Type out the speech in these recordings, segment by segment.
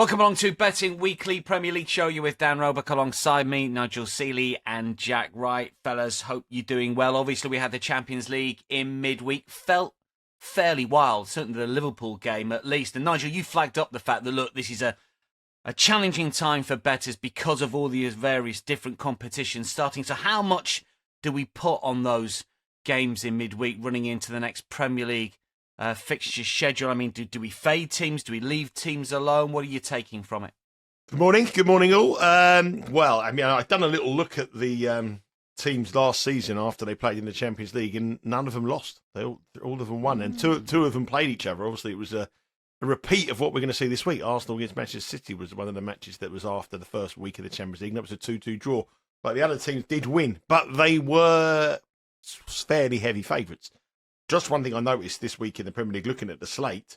Welcome along to Betting Weekly Premier League Show. You're with Dan Roebuck alongside me, Nigel Seeley and Jack Wright. Fellas, hope you're doing well. Obviously, we had the Champions League in midweek. Felt fairly wild, certainly the Liverpool game at least. And Nigel, you flagged up the fact that, look, this is a challenging time for bettors because of all the various different competitions starting. So how much do we put on those games in midweek running into the next Premier League fixture schedule? I mean, do we fade teams? Do we leave teams alone? What are you taking from it? Good morning all. Well, I mean, I've done a little look at the teams last season after they played in the Champions League, and none of them lost. All of them won, and two of them played each other. Obviously, it was a repeat of what we're going to see this week. Arsenal against Manchester City was one of the matches that was after the first week of the Champions League, and that was a 2-2 draw. But the other teams did win, but they were fairly heavy favourites. Just one thing I noticed this week in the Premier League, looking at the slate,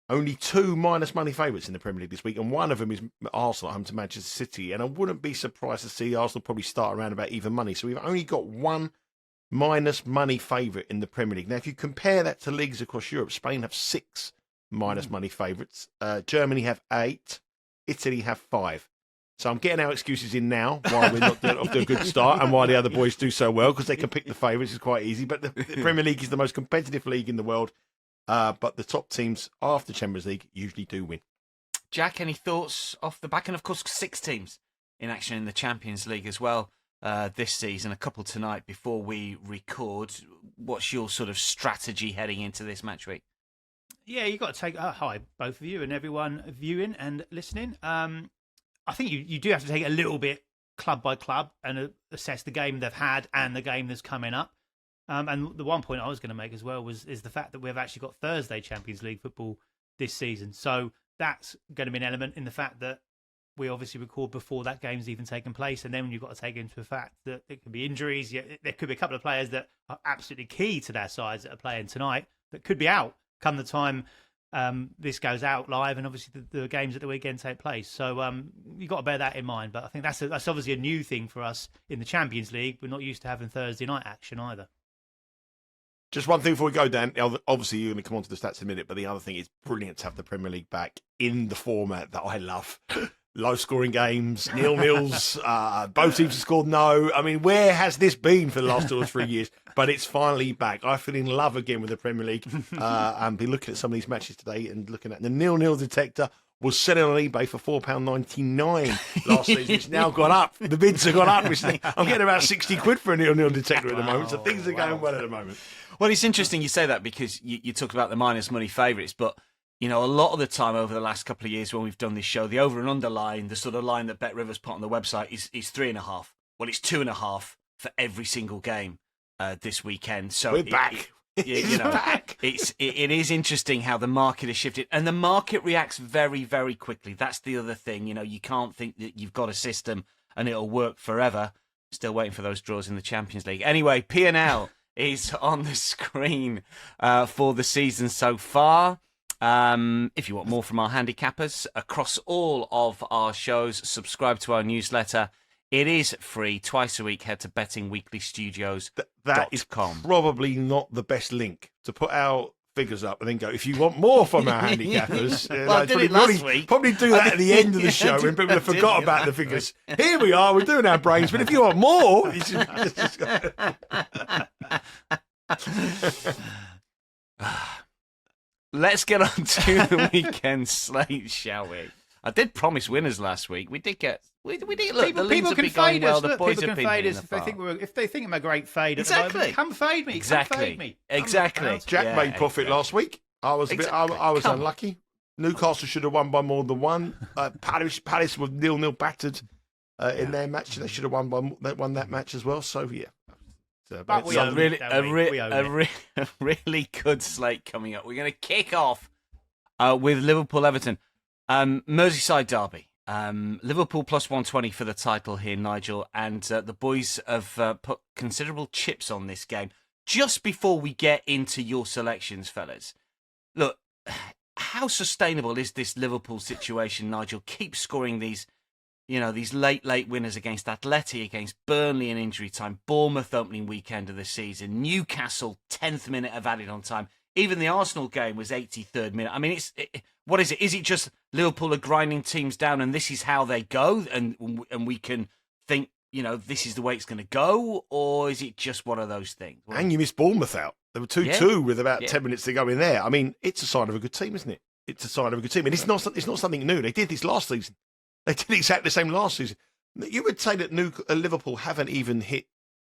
only two minus money favourites in the Premier League this week, and one of them is Arsenal at home to Manchester City. And I wouldn't be surprised to see Arsenal probably start around about even money. So we've only got one minus money favourite in the Premier League. Now, if you compare that to leagues across Europe, Spain have 6 minus money favourites. Germany have 8. Italy have 5. So I'm getting our excuses in now why we're not off to a good start and why the other boys do so well, because they can pick the favourites. It's quite easy. But the Premier League is the most competitive league in the world. But the top teams after Champions League usually do win. Jack, any thoughts off the back? And of course, 6 teams in action in the Champions League as well this season, a couple tonight before we record. What's your sort of strategy heading into this match week? Yeah, you've got to take... hi, both of you and everyone viewing and listening. I think you do have to take it a little bit club by club and assess the game they've had and the game that's coming up. And the one point I was going to make as well is the fact that we've actually got Thursday Champions League football this season. So that's going to be an element in the fact that we obviously record before that game's even taken place. And then you've got to take into the fact that it could be injuries. There could be a couple of players that are absolutely key to their sides that are playing tonight that could be out come the time this goes out live, and obviously the games at the weekend take place. So you've got to bear that in mind. But I think that's obviously a new thing for us in the Champions League. We're not used to having Thursday night action either. Just one thing before we go, Dan. Obviously, you're going to come on to the stats in a minute, but the other thing is brilliant to have the Premier League back in the format that I love. Low-scoring games, 0-0s, both teams have scored no. I mean, where has this been for the last 2 or 3 years? But it's finally back. I feel in love again with the Premier League. And be looking at some of these matches today and looking at the 0-0 detector was selling on eBay for £4.99 last season. It's now gone up. The bids have gone up. I'm getting about 60 quid for a 0-0 detector at the moment. So things are going well at the moment. Well, it's interesting you say that because you talk about the minus money favourites, but you know, a lot of the time over the last couple of years when we've done this show, the over and under line, the sort of line that BetRivers put on the website is 3.5. Well, it's 2.5 for every single game this weekend. So we're back. It is interesting how the market has shifted, and the market reacts very, very quickly. That's the other thing. You know, you can't think that you've got a system and it'll work forever. Still waiting for those draws in the Champions League. Anyway, P&L is on the screen for the season so far. If you want more from our handicappers across all of our shows, subscribe to our newsletter. It is free. Twice a week, head to bettingweeklystudios.com. That is probably not the best link to put our figures up and then go, if you want more from our handicappers, well, I did it last week. Probably do that at the end of the show when people have forgot about the figures. Here we are, we're doing our brains, but if you want more, you should just go. Let's get on to the weekend slate, shall we? I did promise winners last week. We did get. We did look. People can fade us. The boys people can fade us if they think I'm a great fade. Exactly. Come fade me. Exactly. Come fade me. Exactly. Jack made profit last week. I was I was unlucky. Newcastle should have won by more than one. Palace was 0-0 battered in their match. They should have won that match as well. So yeah. But we own a really good slate coming up. We're going to kick off with Liverpool Everton. Merseyside derby. Liverpool plus 120 for the title here, Nigel. And the boys have put considerable chips on this game. Just before we get into your selections, fellas, look, how sustainable is this Liverpool situation, Nigel? Keep scoring these late winners against Atleti, against Burnley in injury time, Bournemouth opening weekend of the season, Newcastle 10th minute of added on time. Even the Arsenal game was 83rd minute. I mean, what is it? Is it just Liverpool are grinding teams down and this is how they go, and we can think, this is the way it's going to go, or is it just one of those things? And you missed Bournemouth out. They were 2-2 with about 10 minutes to go in there. I mean, it's a sign of a good team, isn't it? It's a sign of a good team. And it's not something new. They did this last season. They did exactly the same last season. You would say that Liverpool haven't even hit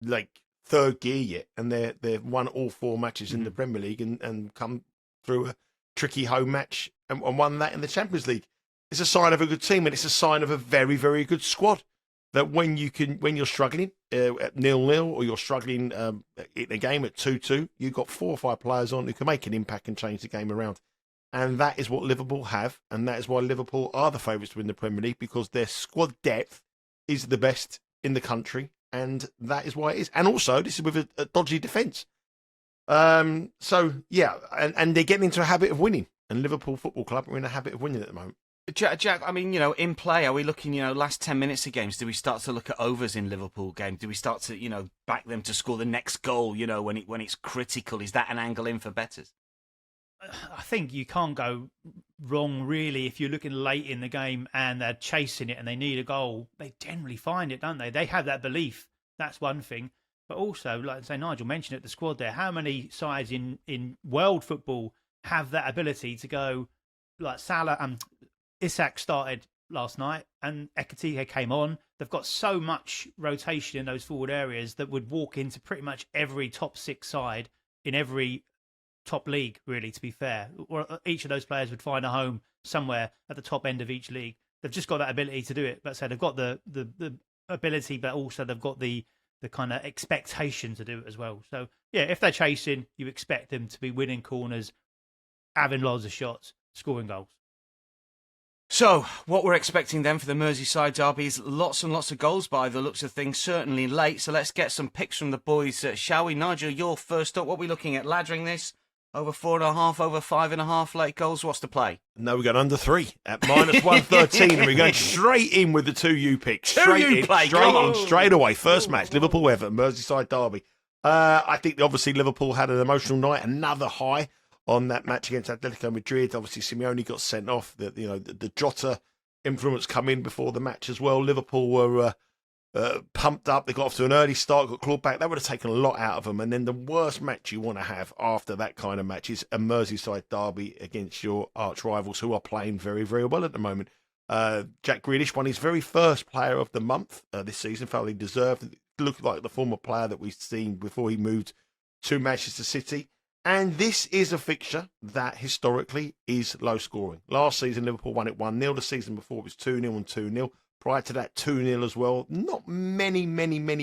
like third gear yet, and they've won all 4 matches in the Premier League and come through a tricky home match and won that in the Champions League. It's a sign of a good team, and it's a sign of a very, very good squad. That when you're struggling at 0-0 or you're struggling in a game at 2-2, you've got 4 or 5 players on who can make an impact and change the game around. And that is what Liverpool have, and that is why Liverpool are the favourites to win the Premier League, because their squad depth is the best in the country, and that is why it is. And also, this is with a dodgy defence. So, yeah, and they're getting into a habit of winning, and Liverpool Football Club are in a habit of winning at the moment. Jack, I mean, in play, are we looking, last 10 minutes of games, do we start to look at overs in Liverpool game? Do we start to, back them to score the next goal, when it's critical? Is that an angle in for bettors? I think you can't go wrong, really, if you're looking late in the game and they're chasing it and they need a goal. They generally find it, don't they? They have that belief. That's one thing. But also, like I say, Nigel mentioned it, the squad there. How many sides in world football have that ability to go, like Salah, Isak started last night and Ekitike came on. They've got so much rotation in those forward areas that would walk into pretty much every top 6 side in every top league, really, to be fair. Or each of those players would find a home somewhere at the top end of each league. They've just got that ability to do it. But so they've got the ability, but also they've got the kind of expectation to do it as well. So, yeah, if they're chasing, you expect them to be winning corners, having loads of shots, scoring goals. So, what we're expecting then for the Merseyside derby is lots and lots of goals by the looks of things, certainly late. So let's get some picks from the boys, shall we? Nigel, you're first up. What are we looking at? Laddering this? Over 4.5, over 5.5 late goals? What's the play? No, we're going under 3 at minus 113, and we're going straight in with the 2U picks. Straight away. First match, Liverpool-Everton, Merseyside derby. I think obviously Liverpool had an emotional night, another high on that match against Atletico Madrid. Obviously, Simeone got sent off. The Jota influence come in before the match as well. Liverpool were pumped up. They got off to an early start, got clawed back. That would have taken a lot out of them. And then the worst match you want to have after that kind of match is a Merseyside derby against your arch rivals, who are playing very, very well at the moment. Jack Grealish won his very first player of the month this season. Felt he deserved it. Looked like the former player that we've seen before he moved to Manchester City. And this is a fixture that historically is low scoring. Last season, Liverpool won it 1-0. The season before, it was 2-0 and 2-0. Prior to that, 2-0 as well. Not many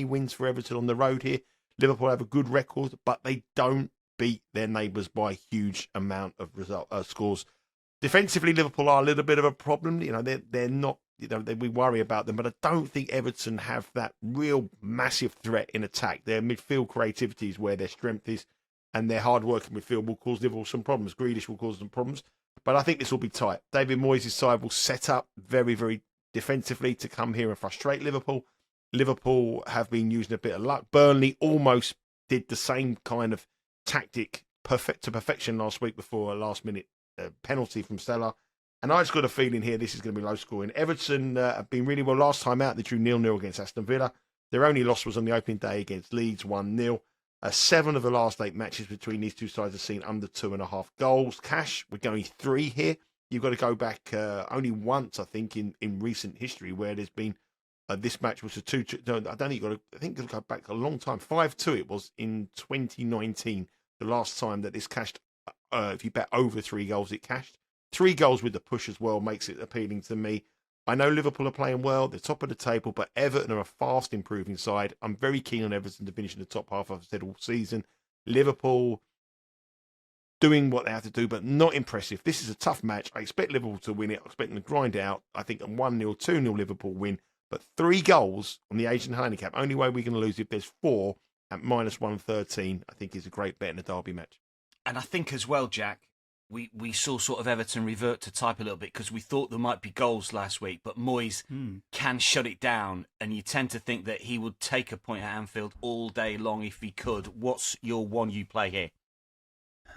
wins for Everton on the road here. Liverpool have a good record, but they don't beat their neighbours by a huge amount of scores. Defensively, Liverpool are a little bit of a problem. They're not. We worry about them, but I don't think Everton have that real massive threat in attack. Their midfield creativity is where their strength is, and their hard-working midfield will cause Liverpool some problems. Grealish will cause them problems, but I think this will be tight. David Moyes' side will set up very, very defensively to come here and frustrate Liverpool. Liverpool have been using a bit of luck. Burnley almost did the same kind of tactic to perfection last week before a last-minute penalty from Salah. And I just got a feeling here this is going to be low-scoring. Everton have been really well last time out. They drew 0-0 against Aston Villa. Their only loss was on the opening day against Leeds, 1-0. 7 of the last 8 matches between these two sides have seen under 2.5 goals. Cash, we're going 3 here. You've got to go back only once, I think, in recent history where there's been this match was a 2-2. No, I don't think you've got to. I think you've got to go back a long time. 5-2 it was in 2019, the last time that this cashed. If you bet over 3 goals, it cashed. 3 goals with the push as well makes it appealing to me. I know Liverpool are playing well. They're top of the table, but Everton are a fast improving side. I'm very keen on Everton to finish in the top half, I've said all season. Liverpool doing what they have to do, but not impressive. This is a tough match. I expect Liverpool to win it. I expect them to grind it out. I think a 1-0, 2-0 Liverpool win. But 3 goals on the Asian handicap. Only way we're going to lose if there's 4 at minus 113, I think is a great bet in a derby match. And I think as well, Jack, we saw sort of Everton revert to type a little bit because we thought there might be goals last week, but Moyes can shut it down, and you tend to think that he would take a point at Anfield all day long if he could. What's your one you play here?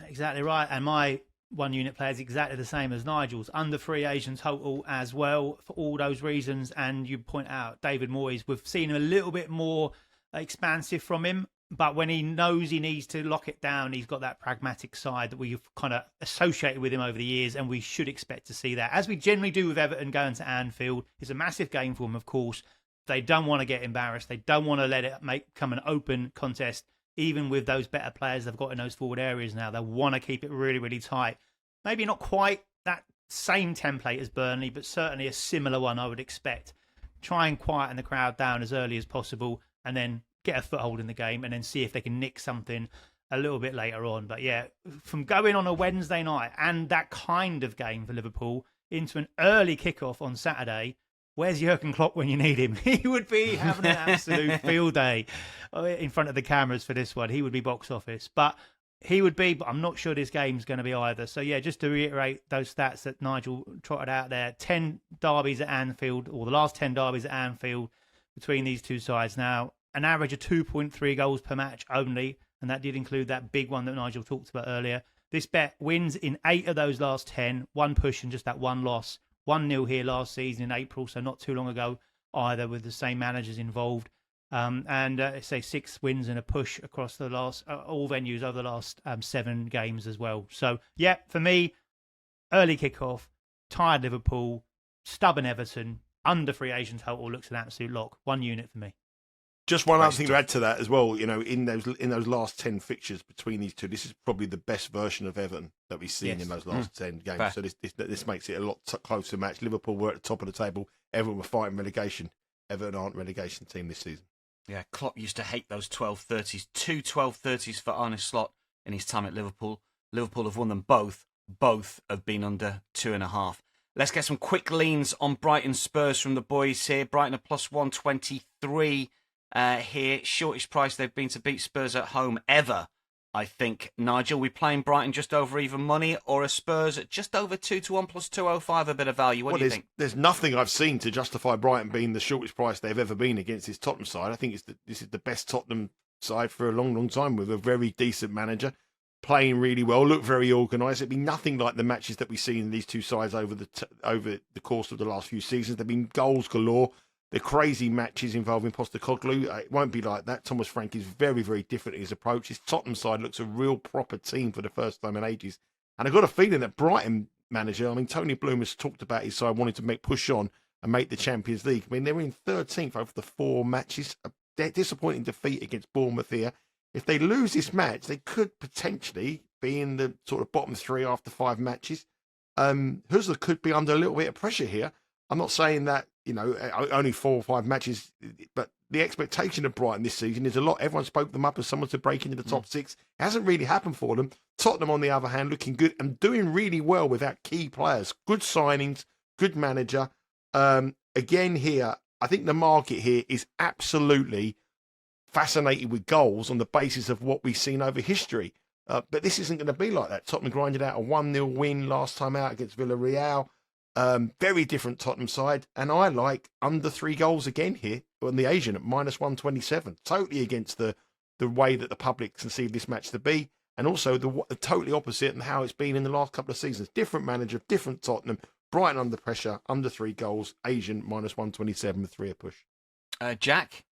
Exactly right. And my one unit players exactly the same as Nigel's. Under free agent total as well for all those reasons. And you point out David Moyes, we've seen him a little bit more expansive from him. But when he knows he needs to lock it down, he's got that pragmatic side that we've kind of associated with him over the years, and we should expect to see that. As we generally do with Everton going to Anfield, it's a massive game for them, of course. They don't want to get embarrassed. They don't want to let it become an open contest, even with those better players they've got in those forward areas now. They want to keep it really, really tight. Maybe not quite that same template as Burnley, but certainly a similar one I would expect. Try and quieten the crowd down as early as possible, and then get a foothold in the game, and then see if they can nick something a little bit later on. But yeah, from going on a Wednesday night and that kind of game for Liverpool into an early kickoff on Saturday, where's Jurgen Klopp when you need him? He would be having an absolute field day in front of the cameras for this one. He would be box office. But I'm not sure this game's going to be either. So yeah, just to reiterate those stats that Nigel trotted out there, 10 derbies at Anfield, or the last 10 derbies at Anfield between these two sides now. An average of 2.3 goals per match only, and that did include that big one that Nigel talked about earlier. This bet wins in 8 of those last 10, 1 push and just that 1 loss. 1-0 here last season in April, so not too long ago either, with the same managers involved. Say 6 wins and a push across the last all venues over the last 7 games as well. So yeah, for me, early kickoff, tired Liverpool, stubborn Everton, under free agent total looks an absolute lock. 1 unit for me. Just one other thing to add to that as well, in those last 10 fixtures between these two, this is probably the best version of Everton that we've seen in those last 10 games. Fair. So this makes it a lot closer match. Liverpool were at the top of the table. Everton were fighting relegation. Everton aren't a relegation team this season. Yeah, Klopp used to hate those 12-30s. 2 12-30s for Arne Slot in his time at Liverpool. Liverpool have won them both. Both have been under 2.5. Let's get some quick leans on Brighton Spurs from the boys here. Brighton are plus 123. Here, shortest price they've been to beat Spurs at home ever, I think. Nigel, we playing Brighton just over even money, or a Spurs at just over 2-1 plus 205 a bit of value? What do you think? There's nothing I've seen to justify Brighton being the shortest price they've ever been against this Tottenham side. I think this is the best Tottenham side for a long, long time, with a very decent manager, playing really well, look very organised. It'd be nothing like the matches that we've seen in these two sides over the course of the last few seasons. There've been goals galore. The crazy matches involving Postecoglou, it won't be like that. Thomas Frank is very, very different in his approach. His Tottenham side looks a real proper team for the first time in ages. And I've got a feeling that Brighton manager, Tony Bloom has talked about his side wanting to push on and make the Champions League. They're in 13th over the 4 matches. A disappointing defeat against Bournemouth here. If they lose this match, they could potentially be in the sort of bottom 3 after 5 matches. Husler could be under a little bit of pressure here. I'm not saying that, only 4 or 5 matches, but the expectation of Brighton this season is a lot. Everyone spoke them up as someone to break into the top 6. It hasn't really happened for them. Tottenham, on the other hand, looking good and doing really well without key players. Good signings, good manager. Again here, I think the market here is absolutely fascinated with goals on the basis of what we've seen over history. But this isn't going to be like that. Tottenham grinded out a 1-0 win last time out against Villarreal. Very different Tottenham side, and I like under 3 goals again here on the Asian at minus 127. Totally against the way that the public conceive this match to be, and also the totally opposite and how it's been in the last couple of seasons. Different manager, different Tottenham. Brighton under pressure, under 3 goals. Asian minus 127 with 3 a push. Jack?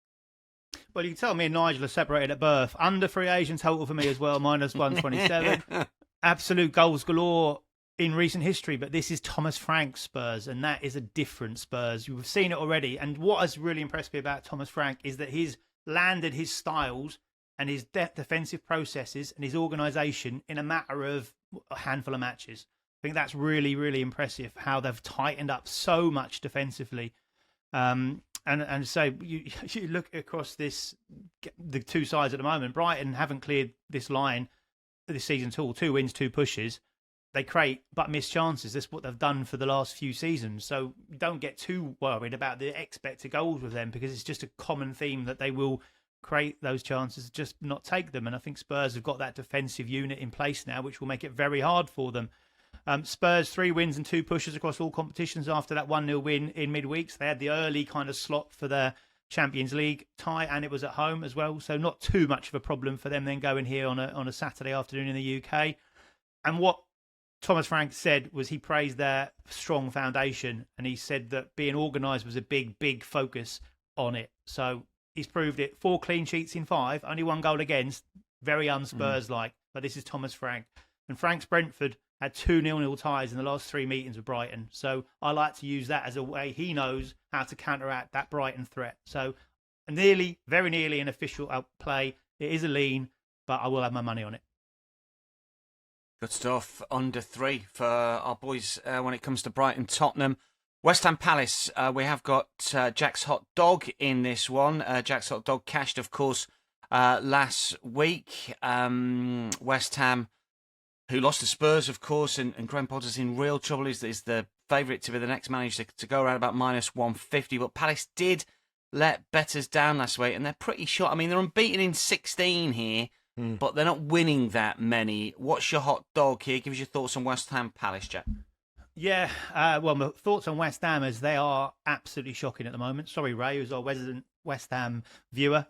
Well, you can tell me and Nigel are separated at birth. Under free agent total for me as well, minus 127. Absolute goals galore in recent history, but this is Thomas Frank Spurs, and that is a different Spurs. You've seen it already, and what has really impressed me about Thomas Frank is that he's landed his styles and his defensive processes and his organisation in a matter of a handful of matches. I think that's really, really impressive, how they've tightened up so much defensively. And so you look across the two sides at the moment. Brighton haven't cleared this line this season at all. 2 wins, 2 pushes. They create but miss chances. That's what they've done for the last few seasons. So don't get too worried about the expected goals with them, because it's just a common theme that they will create those chances, just not take them. And I think Spurs have got that defensive unit in place now, which will make it very hard for them. Spurs 3 wins and 2 pushes across all competitions after that 1-0 win in midweeks. They had the early kind of slot for their Champions League tie, and it was at home as well. So not too much of a problem for them then going here on a Saturday afternoon in the UK. And what Thomas Frank said was he praised their strong foundation, and he said that being organised was a big focus on it. So he's proved it. 4 clean sheets in 5, only 1 goal against. Very un-Spurs-like, but this is Thomas Frank. And Frank's Brentford had 2 0-0 ties in the last 3 meetings with Brighton. So I like to use that as a way he knows how to counteract that Brighton threat. So very nearly an official play. It is a lean, but I will have my money on it. Good stuff. Under 3 for our boys when it comes to Brighton, Tottenham. West Ham Palace, we have got Jack's Hot Dog in this one. Jack's Hot Dog cashed, of course, last week. West Ham, who lost to Spurs, of course, and Graham Potter's in real trouble. Is the favourite to be the next manager to go around about -150. But Palace did let bettors down last week, and they're pretty short. I mean, they're unbeaten in 16 here, but they're not winning that many. What's your hot dog here? Give us your thoughts on West Ham Palace, Jack. Yeah, well, my thoughts on West Ham is they are absolutely shocking at the moment. Sorry, Ray, who's our resident West Ham viewer,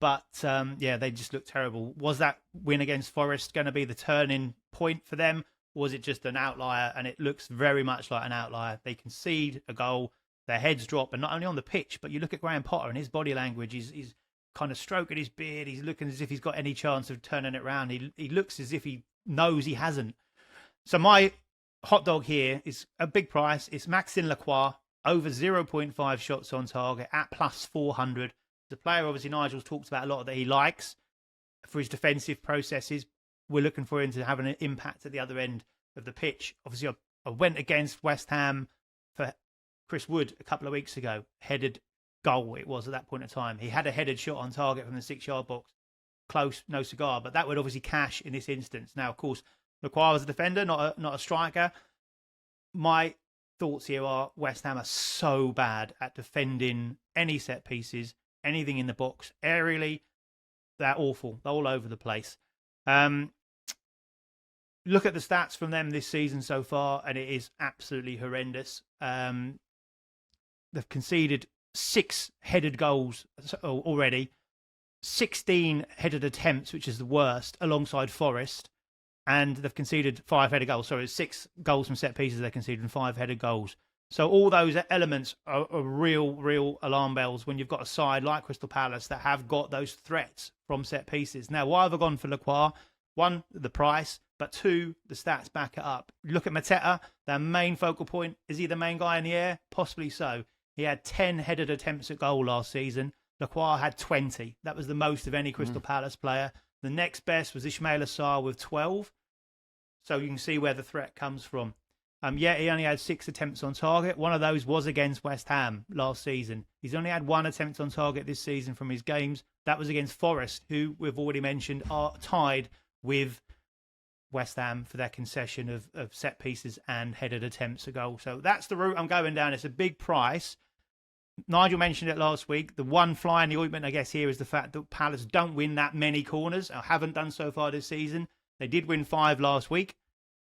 but they just look terrible. Was that win against Forest going to be the turning point for them? Or was it just an outlier? And it looks very much like an outlier. They concede a goal, their heads drop, and not only on the pitch, but you look at Graham Potter and his body language. He's kind of stroking his beard. He's looking as if he's got any chance of turning it around. He looks as if he knows he hasn't. So my hot dog here is a big price. It's Maxime Lacroix, over 0.5 shots on target at +400. The player, obviously, Nigel's talked about a lot that he likes for his defensive processes. We're looking for him to have an impact at the other end of the pitch. Obviously, I went against West Ham for Chris Wood a couple of weeks ago. Headed goal it was at that point in time. He had a headed shot on target from the 6-yard box. Close, no cigar. But that would obviously cash in this instance. Now, of course, Lacroix was a defender, not a striker. My thoughts here are West Ham are so bad at defending any set pieces, anything in the box. Aerially, they're awful. They're all over the place. Look at the stats from them this season so far, and it is absolutely horrendous. They've conceded 6 headed goals already, 16 headed attempts, which is the worst, alongside Forest. And they've conceded 5 headed goals. So it's 6 goals from set pieces they conceded and 5 headed goals. So all those elements are real alarm bells when you've got a side like Crystal Palace that have got those threats from set pieces. Now, why have I gone for Lacroix? 1, the price, but 2, the stats back it up. Look at Mateta, their main focal point. Is he the main guy in the air? Possibly so. He had 10 headed attempts at goal last season. Lacroix had 20. That was the most of any Crystal Palace player. The next best was Ismail Assar with 12. So you can see where the threat comes from. He only had 6 attempts on target. One of those was against West Ham last season. He's only had 1 attempt on target this season from his games. That was against Forest, who we've already mentioned are tied with West Ham for their concession of set pieces and headed attempts a goal. So that's the route I'm going down. It's a big price. Nigel mentioned it last week. The one fly in the ointment, I guess, here is the fact that Palace don't win that many corners, or haven't done so far this season. They did win 5 last week,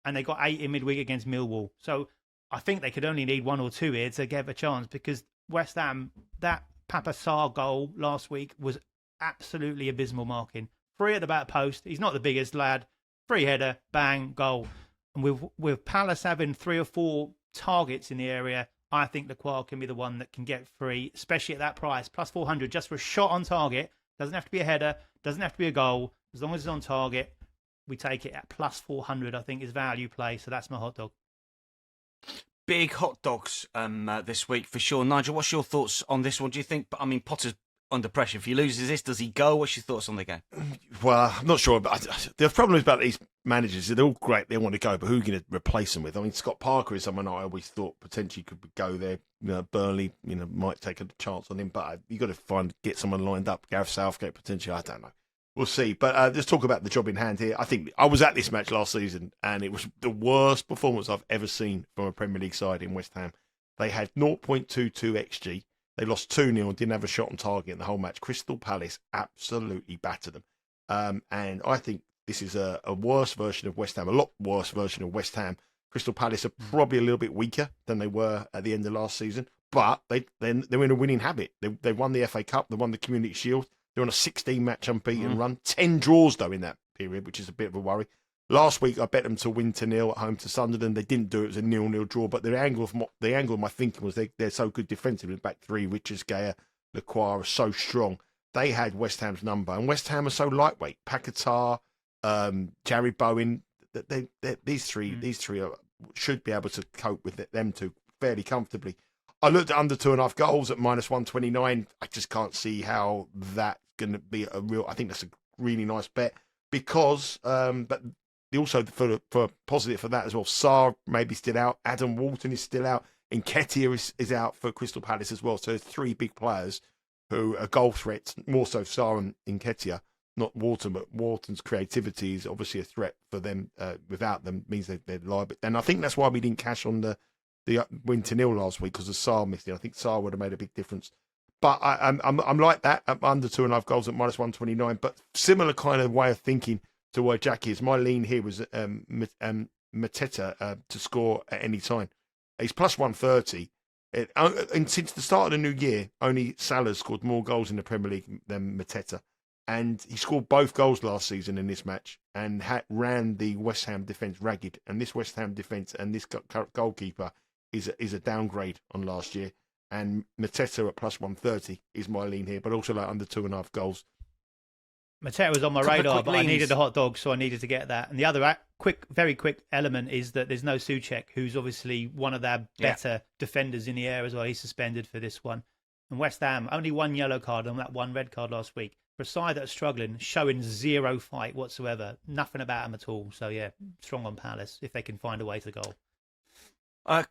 and they got 8 in midweek against Millwall. So I think they could only need 1 or 2 here to get a chance, because West Ham, that Papa Sarr goal last week was absolutely abysmal marking. 3 at the back post. He's not the biggest lad. Free header, bang, goal. And with Palace having 3 or 4 targets in the area, I think Lacroix can be the one that can get free, especially at that price. +400 just for a shot on target. Doesn't have to be a header. Doesn't have to be a goal. As long as it's on target, we take it at +400, I think, is value play. So that's my hot dog. Big hot dogs this week for sure. Nigel, what's your thoughts on this one? Do you think, I mean, Potter's under pressure. If he loses this, does he go? What's your thoughts on the game? Well, I'm not sure. But the problem is about these managers, they're all great. They want to go, but who are you going to replace them with? I mean, Scott Parker is someone I always thought potentially could go there. Burnley, might take a chance on him, but you got to get someone lined up. Gareth Southgate potentially. I don't know. We'll see. But let's talk about the job in hand here. I think I was at this match last season, and it was the worst performance I've ever seen from a Premier League side in West Ham. They had 0.22 XG. They lost 2-0, didn't have a shot on target in the whole match. Crystal Palace absolutely battered them. And I think this is a worse version of West Ham, a lot worse version of West Ham. Crystal Palace are probably a little bit weaker than they were at the end of last season, but they're in a winning habit. They won the FA Cup, they won the Community Shield. They're on a 16-match unbeaten run. 10 draws, though, in that period, which is a bit of a worry. Last week, I bet them to win 2-0 at home to Sunderland. They didn't do it. It was a 0-0 draw. But the angle of my thinking was they're so good defensively. Back three, Richards, Gaya, Lacroix are so strong. They had West Ham's number. And West Ham are so lightweight. Paquetá, Jerry Bowen, these three should be able to cope with them two fairly comfortably. I looked at under 2.5 goals at -129. I just can't see how that's going to be a real... I think that's a really nice bet because... but also, for positive for that as well, Sarr may be still out. Adam Walton is still out. Nketiah is out for Crystal Palace as well. So there's three big players who are goal threats, more so Sarr and Nketiah, not Walton, but Walton's creativity is obviously a threat for them. Without them, means they're liable. And I think that's why we didn't cash on the win 2-0 last week, because of Sarr missing. I think Sarr would have made a big difference. But I'm like that, under 2.5 goals at -129. But similar kind of way of thinking to where Jack is. My lean here was Mateta to score at any time. He's +130. And since the start of the new year, only Salah scored more goals in the Premier League than Mateta. And he scored both goals last season in this match and ran the West Ham defence ragged. And this West Ham defence and this goalkeeper is a downgrade on last year. And Mateta at +130 is my lean here, but also like under 2.5 goals. Mateta was on my radar, but I needed a hot dog, so I needed to get that. And the other very quick element is that there's no Souček, who's obviously one of their better defenders in the air as well. He's suspended for this one. And West Ham, only one yellow card and that one red card last week. For a side that are struggling, showing zero fight whatsoever. Nothing about them at all. So, yeah, strong on Palace if they can find a way to the goal.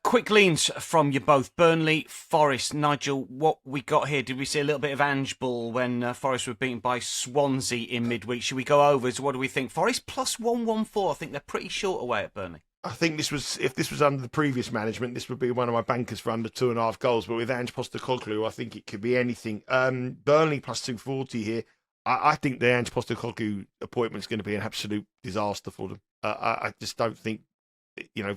Quick leans from you both. Burnley, Forest. Nigel, what we got here? Did we see a little bit of Ange Ball when Forest were beaten by Swansea in midweek? Should we go over? So what do we think? Forest +114. I think they're pretty short away at Burnley. I think if this was under the previous management, this would be one of my bankers for under 2.5 goals. But with Ange Postecoglou, I think it could be anything. Burnley +240 here. I think the Ange Postecoglou appointment is going to be an absolute disaster for them. I just don't think.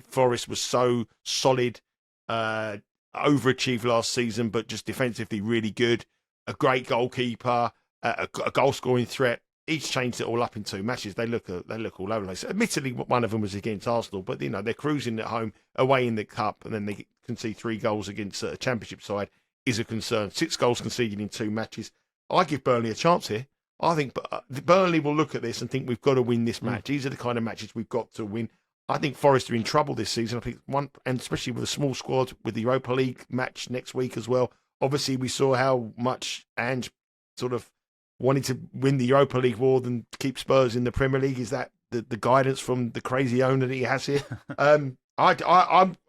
Forest was so solid, overachieved last season, but just defensively really good. A great goalkeeper, a goal-scoring threat. He's changed it all up in 2 matches. They look all over the place. Admittedly, one of them was against Arsenal, but they're cruising at home, away in the cup, and then they can see 3 goals against a Championship side is a concern. 6 goals conceded in 2 matches. I give Burnley a chance here. I think Burnley will look at this and think we've got to win this match. These are the kind of matches we've got to win. I think Forest are in trouble this season. I think and especially with a small squad with the Europa League match next week as well. Obviously, we saw how much Ange sort of wanted to win the Europa League more than keep Spurs in the Premier League. Is that the guidance from the crazy owner that he has here? I'm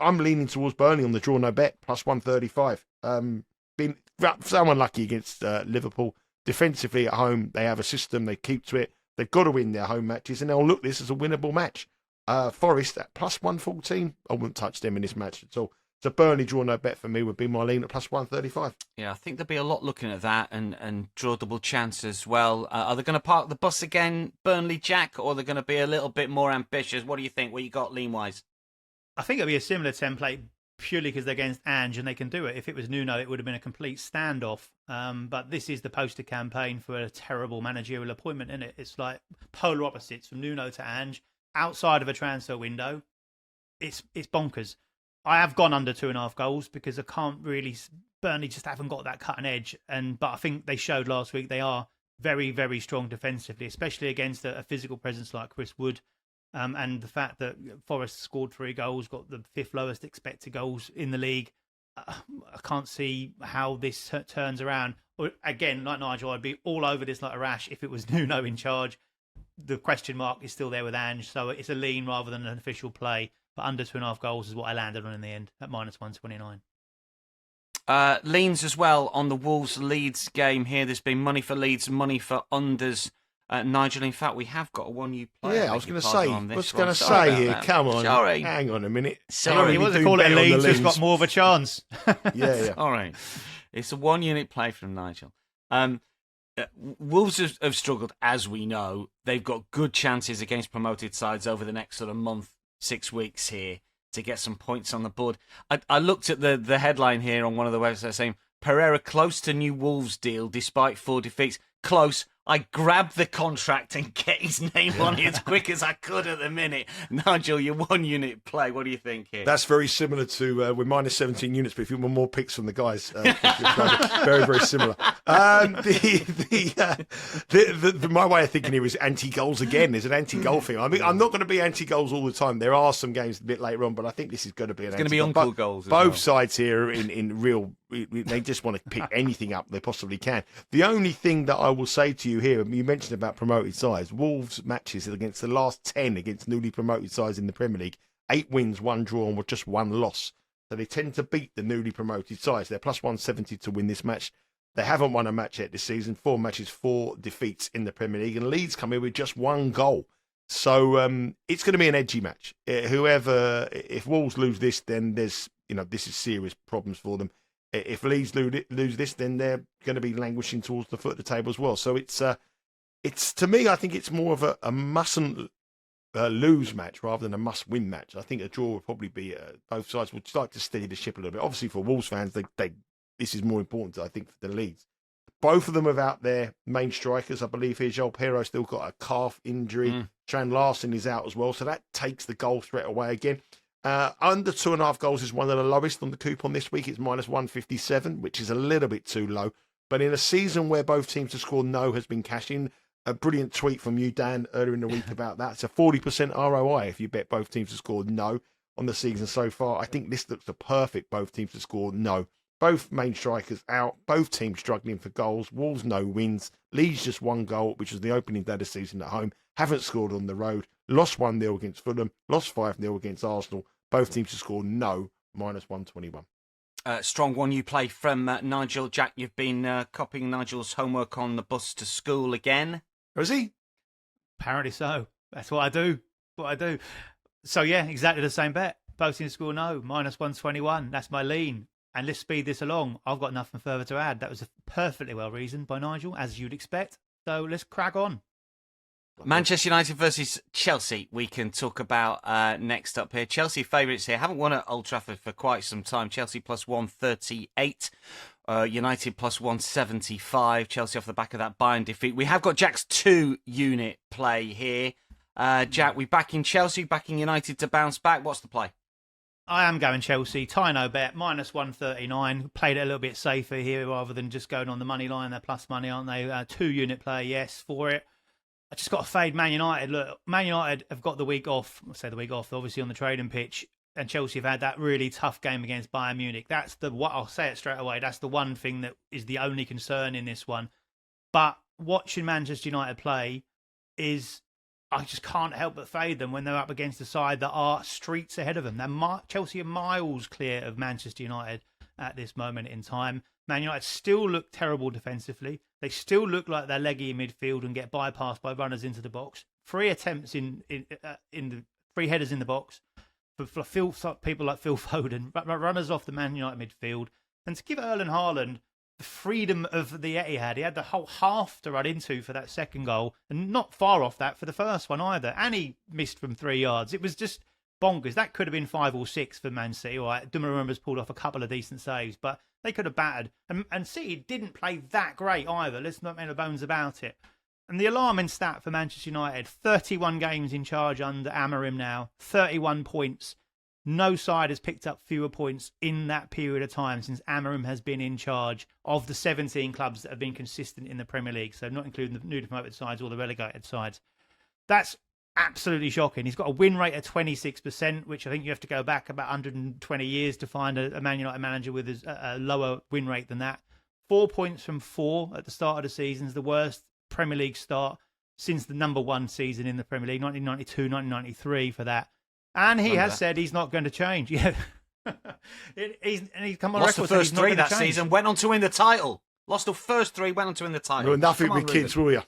leaning towards Burnley on the draw no bet +135. Been so unlucky against Liverpool. Defensively at home, they have a system. They keep to it. They've got to win their home matches, and they'll look this as a winnable match. Forest at +114. I wouldn't touch them in this match at all. So Burnley draw no bet for me would be my lean at +135. Yeah, I think there'll be a lot looking at that and draw double chance as well. Are they going to park the bus again, Burnley, Jack, or are they going to be a little bit more ambitious? What do you think? What you got lean-wise? I think it'll be a similar template purely because they're against Ange and they can do it. If it was Nuno, it would have been a complete standoff. But this is the poster campaign for a terrible managerial appointment, isn't it? It's like polar opposites from Nuno to Ange. Outside of a transfer window, it's bonkers. I have gone under 2.5 goals because I can't really. Burnley just haven't got that cutting edge, but I think they showed last week they are very, very strong defensively, especially against a physical presence like Chris Wood, and the fact that Forest scored 3 goals, got the 5th lowest expected goals in the league. I can't see how this turns around. Again, like Nigel, I'd be all over this like a rash if it was Nuno in charge. The question mark is still there with Ange, so it's a lean rather than an official play. But under 2.5 goals is what I landed on in the end at -129. Leans as well on the Wolves-Leeds game here. There's been money for Leeds, money for unders. Nigel, in fact, we have got a 1U player. Yeah, I was going to say here, come on, Sorry. hang on a minute. Sorry, he wants to call it a Leeds who's got more of a chance. yeah. All right. It's a 1-unit play from Nigel. Wolves have struggled, as we know. They've got good chances against promoted sides over the next sort of month, 6 weeks here to get some points on the board. I looked at the headline here on one of the websites saying, Pereira close to new Wolves deal despite 4 defeats. Close. I grabbed the contract and get his name on it as quick as I could at the minute. Nigel, your 1 unit play. What do you think here? That's very similar to we're minus 17 units, but if you want more picks from the guys, very, very similar. My way of thinking here is anti-goals again. There's an anti-goal thing. I mean, I'm not going to be anti-goals all the time. There are some games a bit later on, but I think this is going to be it's going to be uncle goals. Both sides here in real, they just want to pick anything up they possibly can. The only thing that I will say to you here, you mentioned about promoted sides. Wolves matches against the last 10 against newly promoted sides in the Premier League, 8 wins, 1 draw, and just 1 loss. So they tend to beat the newly promoted sides. They're plus 170 to win this match. They haven't won a match yet this season. 4 matches, 4 defeats in the Premier League, and Leeds come in with just 1 goal. So it's going to be an edgy match. If Wolves lose this, then this is serious problems for them. If Leeds lose this, then they're going to be languishing towards the foot of the table as well. So it's to me, I think it's more of a mustn't lose match rather than a must win match. I think a draw would probably be both sides would like to steady the ship a little bit. Obviously, for Wolves fans, this is more important, I think, for the Leeds. Both of them have out their main strikers. I believe here, Joel Pero still got a calf injury. Tran Larson is out as well, so that takes the goal threat away again. Under 2.5 goals is one of the lowest on the coupon this week. It's minus 157, which is a little bit too low. But in a season where both teams to score no has been cashing, a brilliant tweet from you, Dan, earlier in the week about that. It's a 40% ROI if you bet both teams to score no on the season so far. I think this looks a perfect both teams to score no. Both main strikers out, both teams struggling for goals. Wolves no wins. Leeds just 1 goal, which was the opening day of the season at home. Haven't scored on the road. Lost 1-0 against Fulham. Lost 5-0 against Arsenal. Both teams to score no, minus 121. Strong one you play from Nigel. Jack, you've been copying Nigel's homework on the bus to school again. Is he? Apparently so. That's what I do. So, yeah, exactly the same bet. Both teams to score no, minus 121. That's my lean. And let's speed this along. I've got nothing further to add. That was perfectly well reasoned by Nigel, as you'd expect. So let's crack on. Manchester United versus Chelsea we can talk about next up here. Chelsea favourites here. Haven't won at Old Trafford for quite some time. Chelsea plus 138. United plus 175. Chelsea off the back of that Bayern defeat. We have got Jack's 2-unit play here. Jack, we backing Chelsea, backing United to bounce back. What's the play? I am going Chelsea. Tyno bet, minus 139. Played it a little bit safer here rather than just going on the money line. They're plus money, aren't they? 2-unit play, yes, for it. I just got to fade Man United. Look, Man United have got the week off. I'll say the week off, obviously on the trading pitch. And Chelsea have had that really tough game against Bayern Munich. That's I'll say it straight away. That's the one thing that is the only concern in this one. But watching Manchester United play I just can't help but fade them when they're up against a side that are streets ahead of them. Chelsea are miles clear of Manchester United at this moment in time. Man United still look terrible defensively. They still look like they're leggy in midfield and get bypassed by runners into the box. 3 attempts in the 3 headers in the box for people like Phil Foden, runners off the Man United midfield. And to give Erling Haaland the freedom of the Etihad, he had the whole half to run into for that second goal, and not far off that for the first one either. And he missed from 3 yards. It was just bonkers. That could have been 5 or 6 for Man City. All right, Donnarumma's pulled off a couple of decent saves, but they could have battered. And City didn't play that great either. Let's not make no bones about it. And the alarming stat for Manchester United, 31 games in charge under Amorim now, 31 points. No side has picked up fewer points in that period of time since Amorim has been in charge of the 17 clubs that have been consistent in the Premier League. So not including the newly promoted sides or the relegated sides. That's absolutely shocking. He's got a win rate of 26%, which I think you have to go back about 120 years to find a Man United manager with a lower win rate than that. 4 points from 4 at the start of the season is the worst Premier League start since the number 1 season in the Premier League, 1992, 1993 for that. And he has said he's not going to change. Yeah, he's come on Lost record. The first 3 that season, went on to win the title. Lost the first 3, went on to win the title. Well, nothing with kids, will you?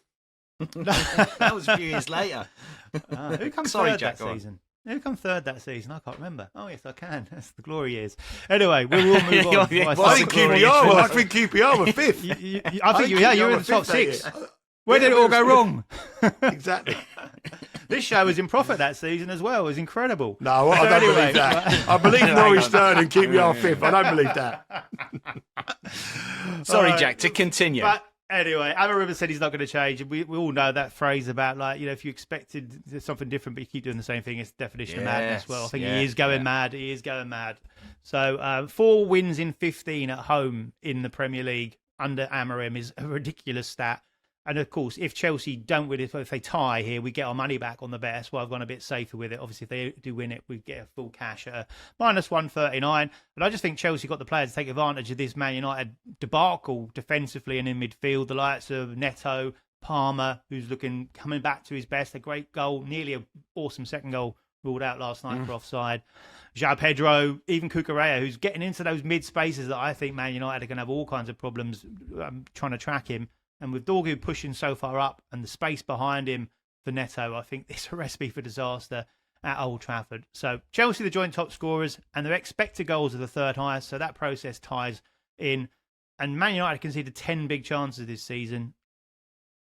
That was a few years later. Who comes third that season? Who come third that season? I can't remember. Oh, yes, I can. That's the glory years. Anyway, we will move on. I think QPR were 5th. I think you're in the top 6. Where did it all go wrong? Exactly. This show was in profit that season as well. It was incredible. No, I don't believe that. I believe Norwich third and QPR 5th. I don't believe that. Sorry, Jack, to continue. But Anyway, Amorim said he's not going to change. We all know that phrase about, like, if you expected something different but you keep doing the same thing, it's the definition of madness. Well, I think he is going mad. He is going mad. So 4 wins in 15 at home in the Premier League under Amorim is a ridiculous stat. And of course, if Chelsea don't win it, if they tie here, we get our money back on the bet. That's why I've gone a bit safer with it. Obviously, if they do win it, we get a full cash at -139. But I just think Chelsea got the players to take advantage of this Man United debacle defensively and in midfield. The likes of Neto, Palmer, who's coming back to his best. A great goal, nearly an awesome second goal ruled out last night for offside. João Pedro, even Cucurella, who's getting into those mid spaces that I think Man United are going to have all kinds of problems trying to track him. And with Dorgu pushing so far up and the space behind him for Neto, I think it's a recipe for disaster at Old Trafford. So Chelsea, the joint top scorers, and their expected goals are the third highest. So that process ties in. And Man United conceded 10 big chances this season.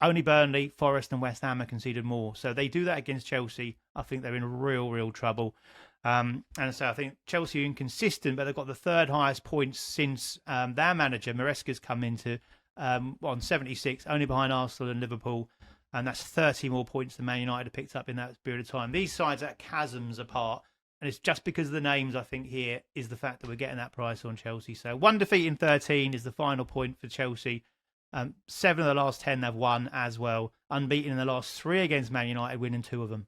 Only Burnley, Forest and West Ham have conceded more. So they do that against Chelsea. I think they're in real trouble. And so I think Chelsea are inconsistent, but they've got the third highest points since their manager, Maresca's come into on 76, only behind Arsenal and Liverpool, and that's 30 more points than Man United have picked up in that period of time. These sides are chasms apart, and it's just because of the names, I think, here is the fact that we're getting that price on Chelsea. So 1 defeat in 13 is the final point for Chelsea. 7 of the last 10 they've won as well, unbeaten in the last 3 against Man United, winning 2 of them.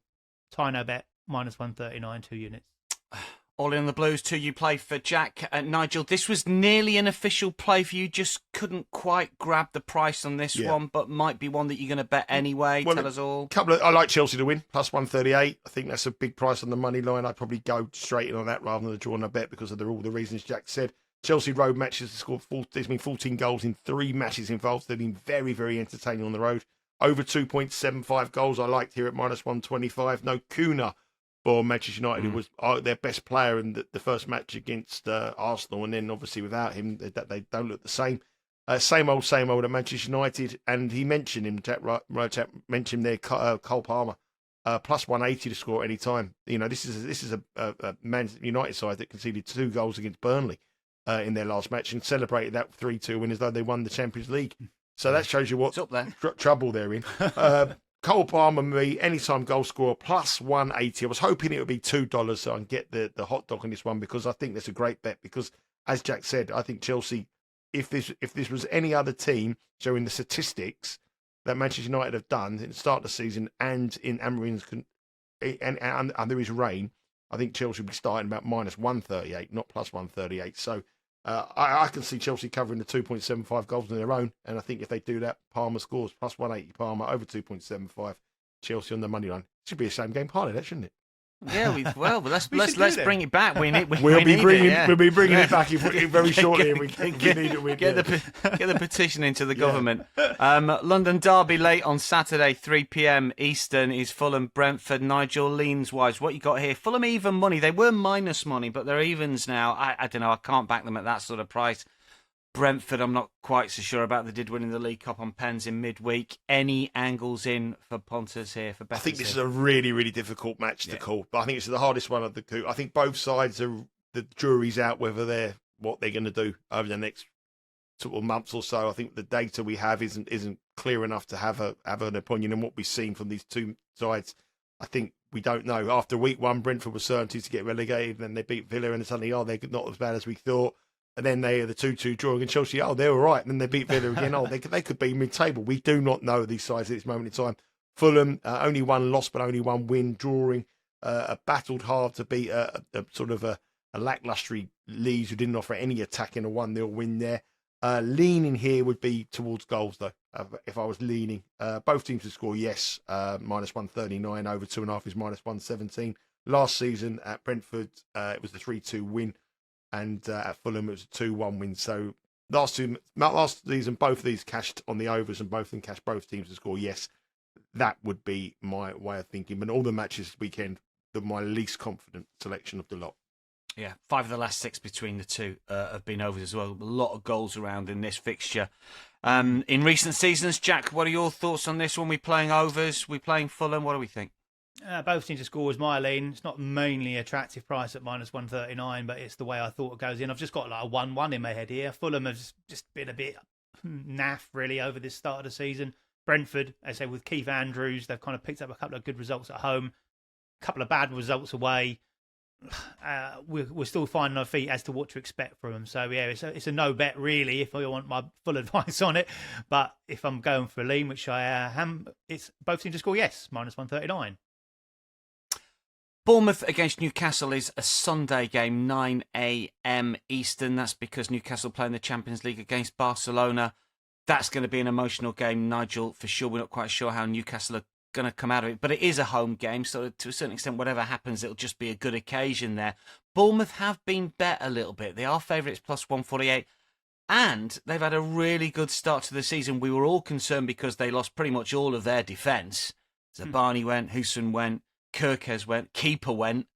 Tie no bet, -139, 2 units. All in the Blues, 2 you play for Jack. Nigel, this was nearly an official play for you, just couldn't quite grab the price on this one, but might be one that you're going to bet anyway. Well, tell us all. I like Chelsea to win, +138. I think that's a big price on the money line. I'd probably go straight in on that rather than a draw on a bet because of all the reasons Jack said. Chelsea road matches have scored, there's been 14 goals in 3 matches involved. They've been very, very entertaining on the road. Over 2.75 goals I liked here at -125. No Kuna for Manchester United, who was their best player in the first match against Arsenal, and then obviously without him, they don't look the same. Same old at Manchester United, and he mentioned him, Jack Wright mentioned there, Cole Palmer, +180 to score at any time. This is a Man United side that conceded 2 goals against Burnley in their last match and celebrated that 3-2 win as though they won the Champions League. So that shows you what trouble they're in. Cole Palmer, me, anytime goal scorer, +180. I was hoping it would be $2 so I can get the hot dog on this one because I think that's a great bet. Because, as Jack said, I think Chelsea, if this was any other team showing the statistics that Manchester United have done at the start of the season and in Amorim's and under his reign, I think Chelsea would be starting about -138, not +138. So I can see Chelsea covering the 2.75 goals on their own, and I think if they do that, Palmer scores +180. Palmer over 2.75. Chelsea on the money line. Should be a same game parlay, that shouldn't it? Yeah, but let's bring it back. We'll be bringing it back very shortly. We need it. Get the petition into the government. London derby late on Saturday, 3 p.m. Eastern is Fulham Brentford. Nigel, leans wise, what you got here? Fulham even money. They were minus money, but they're evens now. I don't know. I can't back them at that sort of price. Brentford, I'm not quite so sure about. They did win in the League Cup on pens in midweek. Any angles in for Pontus here for bettors? I think this is a really, really difficult match to call, but I think it's the hardest one of the two. I think both sides are the jury's out whether what they're going to do over the next sort of months or so. I think the data we have isn't clear enough to have an opinion on what we've seen from these two sides. I think we don't know. After week 1, Brentford was certainty to get relegated, and then they beat Villa, and suddenly they're not as bad as we thought. And then they are the 2-2 drawing and Chelsea, they're all right. And then they beat Villa again. They could be mid-table. We do not know these sides at this moment in time. Fulham, only 1 loss, but only 1 win, drawing. Battled hard to beat a sort of a lacklustre Leeds who didn't offer any attack in a 1-0 win there. Leaning here would be towards goals, though. If I was leaning, both teams to score, yes. -139, over 2.5 is -117. Last season at Brentford, it was the 3-2 win. And at Fulham, it was a 2-1 win. So last season, both of these cashed on the overs and both of them cashed both teams to score. Yes, that would be my way of thinking. But all the matches this weekend, my least confident selection of the lot. Yeah, 5 of the last 6 between the two have been overs as well. A lot of goals around in this fixture. In recent seasons, Jack, what are your thoughts on this one? We playing overs? We playing Fulham? What do we think? Both teams to score is my lean. It's not mainly attractive price at -139, but it's the way I thought it goes in. I've just got like a 1-1 in my head here. Fulham has just been a bit naff really over this start of the season. Brentford, as I say, with Keith Andrews, they've kind of picked up a couple of good results at home, a couple of bad results away. We're still finding our feet as to what to expect from them. So yeah, it's a no bet really if I want my full advice on it. But if I'm going for a lean, which I am, it's both teams to score yes, -139. Bournemouth against Newcastle is a Sunday game, 9 a.m. Eastern. That's because Newcastle playing the Champions League against Barcelona. That's going to be an emotional game, Nigel, for sure. We're not quite sure how Newcastle are going to come out of it, but it is a home game, so to a certain extent, whatever happens, it'll just be a good occasion there. Bournemouth have been bet a little bit. They are favourites +148, and they've had a really good start to the season. We were all concerned because they lost pretty much all of their defence. Zabani went, Hussein went, Kirkes went, keeper went,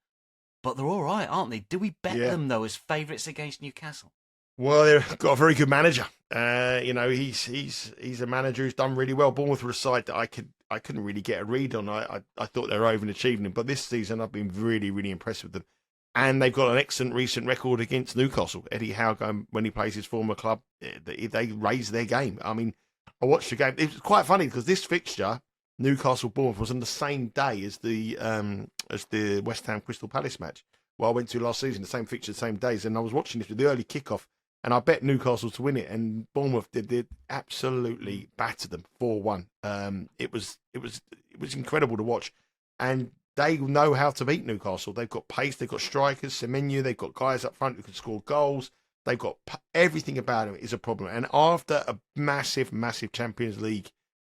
but they're all right, aren't they? Do we bet them, though, as favourites against Newcastle? Well, they've got a very good manager. He's a manager who's done really well. Bournemouth were a side that I couldn't really get a read on. I thought they were overachieving, but this season I've been really, really impressed with them. And they've got an excellent recent record against Newcastle. Eddie Howe, when he plays his former club, they raise their game. I mean, I watched the game. It was quite funny because this fixture, Newcastle-Bournemouth, was on the same day as the West Ham Crystal Palace match. Well, I went to last season, the same fixture, the same days, and I was watching this with the early kickoff, and I bet Newcastle to win it, and Bournemouth did absolutely batter them 4-1. It was incredible to watch, and they know how to beat Newcastle. They've got pace, they've got strikers, Semenyo, they've got guys up front who can score goals. They've got everything about them is a problem. And after a massive, massive Champions League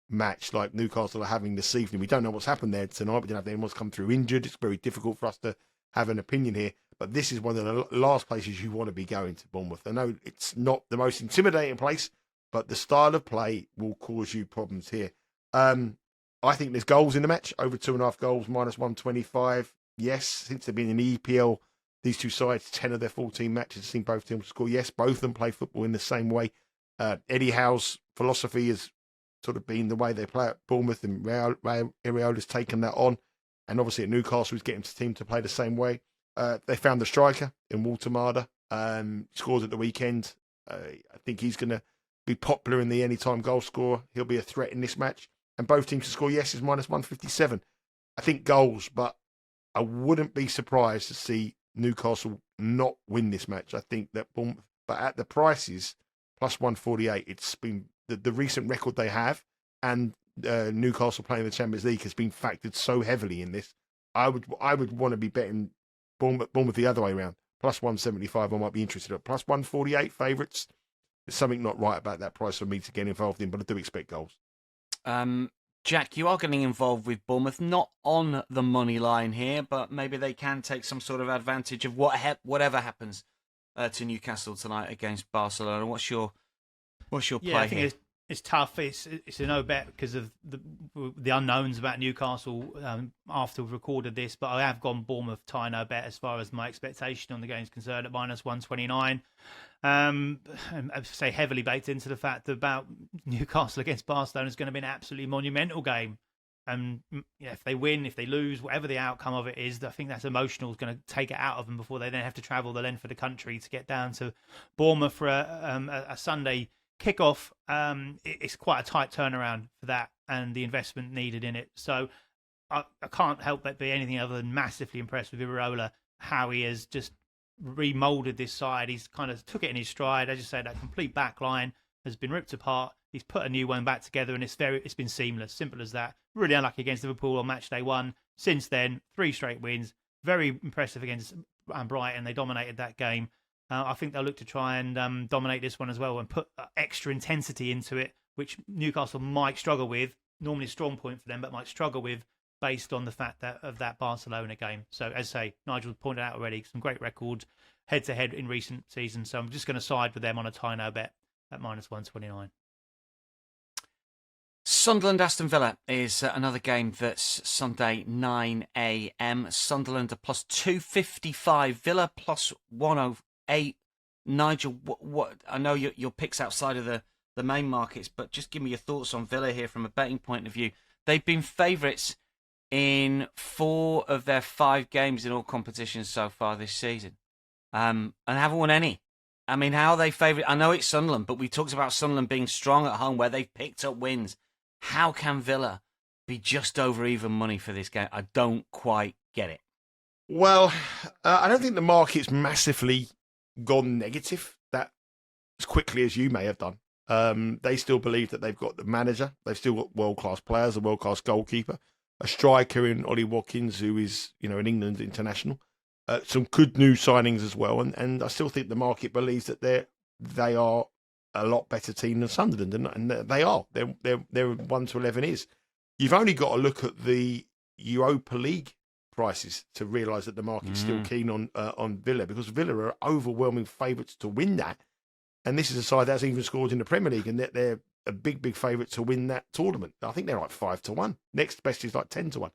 match like Newcastle are having this evening, we don't know what's happened there tonight. We didn't have anyone come through injured. It's very difficult for us to have an opinion here. But this is one of the last places you want to be going to, Bournemouth. I know it's not the most intimidating place, but the style of play will cause you problems here. I think there's goals in the match, over 2.5 goals, -125. Yes, since they've been in the EPL, these two sides, 10 of their 14 matches, have seen both teams score. Yes, both of them play football in the same way. Eddie Howe's philosophy has sort of been the way they play at Bournemouth, and Iraola's taken that on. And obviously at Newcastle, he's getting his team to play the same way. They found the striker in Walter Marder, scores at the weekend. I think he's going to be popular in the anytime goal scorer. He'll be a threat in this match. And both teams to score yes is -157. I think goals, but I wouldn't be surprised to see Newcastle not win this match. I think that Bournemouth, but at the prices, +148, it's been the recent record they have, and Newcastle playing the Champions League has been factored so heavily in this. I would want to be betting Bournemouth the other way around. +175, I might be interested at. +148 favourites. There's something not right about that price for me to get involved in, but I do expect goals. Jack, you are getting involved with Bournemouth, not on the money line here, but maybe they can take some sort of advantage of whatever happens to Newcastle tonight against Barcelona. What's your play I think here? It's tough. It's a no bet because of the unknowns about Newcastle after we've recorded this. But I have gone Bournemouth tie no bet as far as my expectation on the game is concerned at -129. I say heavily baked into the fact that about Newcastle against Barcelona is going to be an absolutely monumental game. And if they win, if they lose, whatever the outcome of it is, I think that's emotional is going to take it out of them before they then have to travel the length of the country to get down to Bournemouth for a Sunday kickoff. It's quite a tight turnaround for that and the investment needed in it. So I can't help but be anything other than massively impressed with Iraola, how he has just remoulded this side. He's kind of took it in his stride. As you say, that complete back line has been ripped apart. He's put a new one back together, and it's been seamless. Simple as that. Really unlucky against Liverpool on match day 1. Since then, 3 straight wins. Very impressive against Brighton. They dominated that game. I think they'll look to try and dominate this one as well and put extra intensity into it, which Newcastle might struggle with. Normally a strong point for them, but might struggle with based on the fact of that Barcelona game. So, as I say, Nigel pointed out already, some great records head-to-head in recent seasons. So I'm just going to side with them on a tie no bet at -129. Sunderland Aston Villa is another game that's Sunday 9 a.m. Sunderland are +255, Villa +108. Nigel, what I know your picks outside of the main markets, but just give me your thoughts on Villa here from a betting point of view. They've been favourites in 4 of their 5 games in all competitions so far this season, and haven't won any. I mean, how are they favourite? I know it's Sunderland, but we talked about Sunderland being strong at home where they've picked up wins. How can Villa be just over even money for this game? I don't quite get it. Well, I don't think the market's massively gone negative that as quickly as you may have done. They still believe that they've got the manager. They've still got world-class players, a world-class goalkeeper, a striker in Ollie Watkins, who is, an England international. Some good new signings as well, and I still think the market believes that they are a lot better team than Sunderland, and they are. They're 1-11 is. You've only got to look at the Europa League prices to realise that the market's still keen on Villa, because Villa are overwhelming favourites to win that, and this is a side that's even scored in the Premier League, and they're a big favourite to win that tournament. I think they're like 5-1. Next best is like 10-1.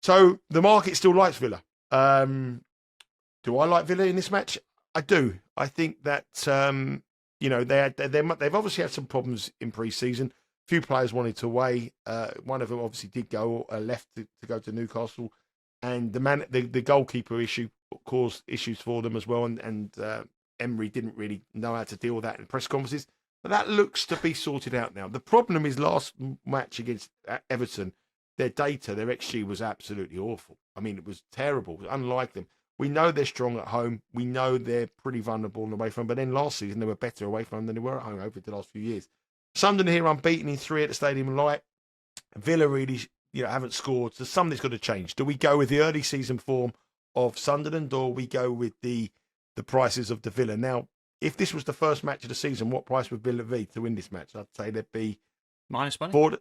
So the market still likes Villa. Do I like Villa in this match? I do. I think that they've obviously had some problems in pre-season. A few players wanted to away. One of them obviously did go left to go to Newcastle, and the goalkeeper issue caused issues for them as well. And Emery didn't really know how to deal with that in press conferences. But that looks to be sorted out now. The problem is last match against Everton, their data, their XG was absolutely awful. I mean, it was terrible. It was unlike them. We know they're strong at home. We know they're pretty vulnerable in away from home. But then last season, they were better away from home than they were at home over the last few years. Sunderland here unbeaten in 3 at the Stadium Light. Villa really, haven't scored. So something's got to change. Do we go with the early season form of Sunderland, or we go with the prices of the Villa? Now, if this was the first match of the season, what price would Villa be to win this match? I'd say they'd be minus money.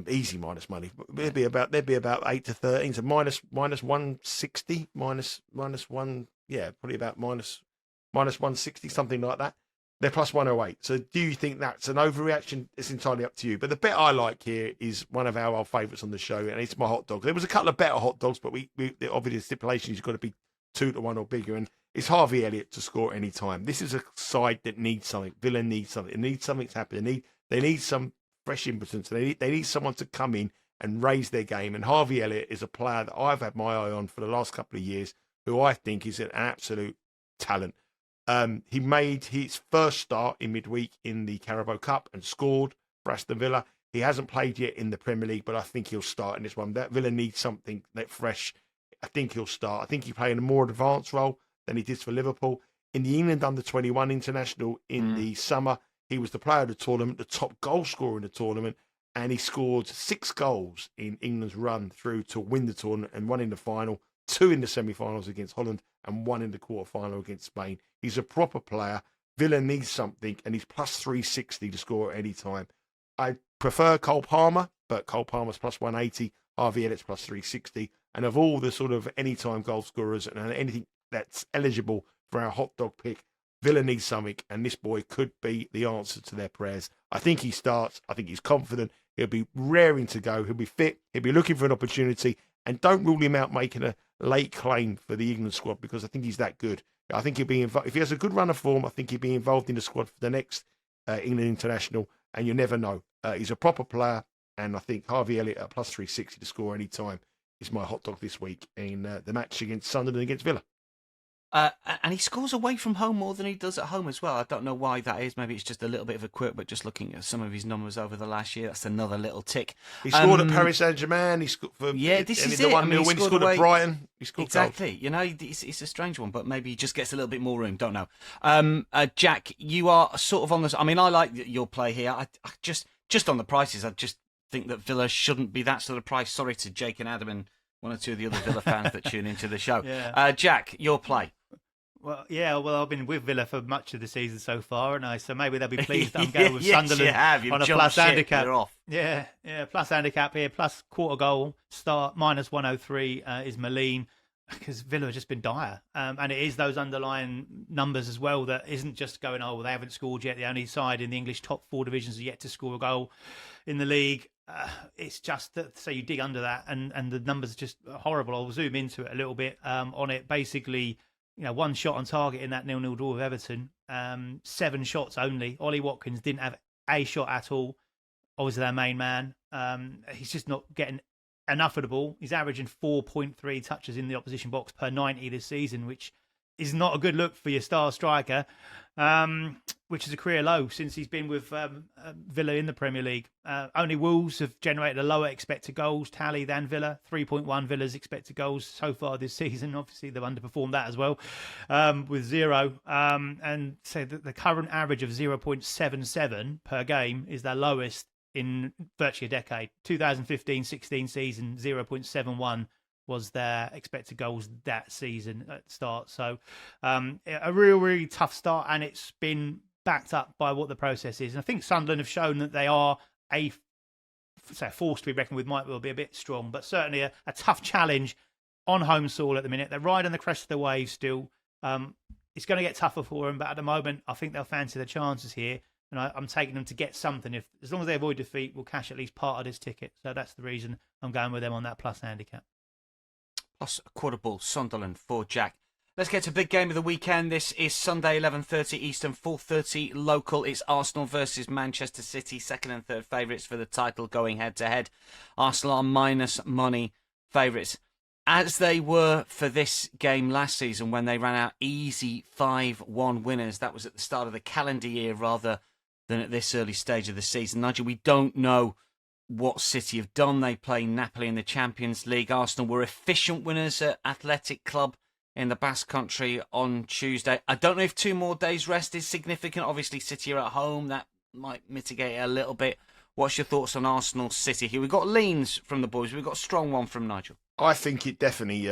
Easy minus money. They'd be about 8-13, so minus 160, minus one, probably about minus 160, something like that. They're plus 108. So do you think that's an overreaction? It's entirely up to you. But the bet I like here is one of our favourites on the show, and it's my hot dog. There was a couple of better hot dogs, but we obviously the stipulation is you've got to be 2-1 or bigger, and it's Harvey Elliott to score at any time. This is a side that needs something. Villa needs something. It needs something to happen. They need some fresh impetus. They need someone to come in and raise their game. And Harvey Elliott is a player that I've had my eye on for the last couple of years, who I think is an absolute talent. He made his first start in midweek in the Carabao Cup and scored for Aston Villa. He hasn't played yet in the Premier League, but I think he'll start in this one. That Villa needs something that fresh. I think he'll start. I think he's playing a more advanced role than he did for Liverpool. In the England under-21 international in the summer, he was the player of the tournament, the top goal scorer in the tournament, and he scored 6 goals in England's run through to win the tournament, and 1 in the final, 2 in the semi-finals against Holland, and 1 in the quarter-final against Spain. He's a proper player. Villa needs something, and he's plus 360 to score at any time. I prefer Cole Palmer, but Cole Palmer's plus 180, Harvey Elliott's plus 360, and of all the sort of anytime goal scorers and anything that's eligible for our hot dog pick, Villa needs something, and this boy could be the answer to their prayers. I think he starts. I think he's confident. He'll be raring to go. He'll be fit. He'll be looking for an opportunity, and don't rule him out making a late claim for the England squad, because I think he's that good. I think he'll be involved. If he has a good run of form, I think he'll be involved in the squad for the next England international, and you never know. He's a proper player, and I think Harvey Elliott at plus 360 to score any time is my hot dog this week in the match against Sunderland against Villa. And he scores away from home more than he does at home as well. I don't know why that is. Maybe it's just a little bit of a quirk, but just looking at some of his numbers over the last year, that's another little tick. He scored at Paris Saint-Germain. He scored for this is the it. 1-0 win. He scored at Brighton. He scored exactly. goals. It's a strange one, but maybe he just gets a little bit more room. Don't know. Jack, you are sort of on this. I mean, I like your play here. I just on the prices, I just think that Villa shouldn't be that sort of price. Sorry to Jake and Adam and one or two of the other Villa fans that tune into the show. Yeah. Jack, your play. Well, I've been with Villa for much of the season so far, and so maybe they'll be pleased that I'm going with Sunderland on a plus handicap. You're off. Yeah, plus handicap here, plus quarter goal start, minus 103 is Moline, because Villa have just been dire. And it is those underlying numbers as well that isn't just going, they haven't scored yet. The only side in the English top 4 divisions are yet to score a goal in the league. It's just that, so you dig under that, and the numbers are just horrible. I'll zoom into it a little bit on it. Basically, 1 shot on target in that 0-0 draw with Everton. 7 shots only. Ollie Watkins didn't have a shot at all. Obviously their main man. He's just not getting enough of the ball. He's averaging 4.3 touches in the opposition box per 90 this season, which is not a good look for your star striker, which is a career low since he's been with Villa in the Premier League. Only Wolves have generated a lower expected goals tally than Villa, 3.1 Villa's expected goals so far this season. Obviously, they've underperformed that as well, with 0. And so the current average of 0.77 per game is their lowest in virtually a decade. 2015-16 season, 0.71 was their expected goals that season at the start. So a really tough start, and it's been backed up by what the process is. And I think Sunderland have shown that they are a force to be reckoned with. Might well be a bit strong, but certainly a tough challenge on home soil at the minute. They're riding the crest of the wave still. It's going to get tougher for them, but at the moment, I think they'll fancy their chances here. And I'm taking them to get something. As long as they avoid defeat, we'll cash at least part of this ticket. So that's the reason I'm going with them on that plus handicap. Plus a quarter ball, Sunderland for Jack. Let's get to a big game of the weekend. This is Sunday, 11:30 Eastern, 4:30 local. It's Arsenal versus Manchester City, second and third favourites for the title going head-to-head. Arsenal are minus money favourites, as they were for this game last season when they ran out easy 5-1 winners. That was at the start of the calendar year rather than at this early stage of the season. Nigel, we don't know what City have done. They play Napoli in the Champions League. Arsenal were efficient winners at Athletic Club in the Basque Country on Tuesday. I don't know if 2 more days rest is significant. Obviously, City are at home. That might mitigate it a little bit. What's your thoughts on Arsenal City here? We've got leans from the boys. We've got a strong one from Nigel. I think it definitely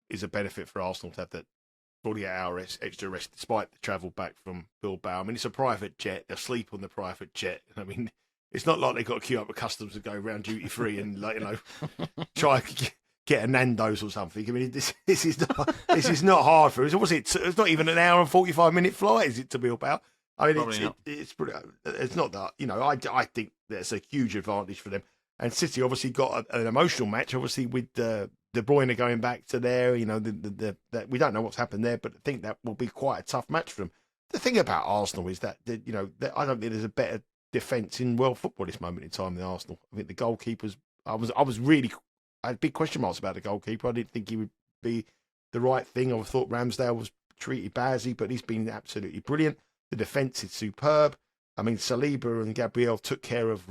is a benefit for Arsenal to have that 48-hour extra rest, despite the travel back from Bilbao. I mean, it's a private jet. They'll sleep on the private jet. I mean, it's not like they've got to queue up at customs to go around duty free and, like, try and get a Nando's or something. I mean, this is not hard for us. It's not even an hour and 45-minute flight, is it, to Bilbao? I mean, it's not that. I think that's a huge advantage for them. And City obviously got an emotional match, obviously, with De Bruyne going back to there. We don't know what's happened there, but I think that will be quite a tough match for them. The thing about Arsenal is that I don't think there's a better defence in world football at this moment in time than Arsenal. I think the goalkeepers. I had big question marks about the goalkeeper. I didn't think he would be the right thing. I thought Ramsdale was treated badly, but he's been absolutely brilliant. The defence is superb. I mean, Saliba and Gabriel took care of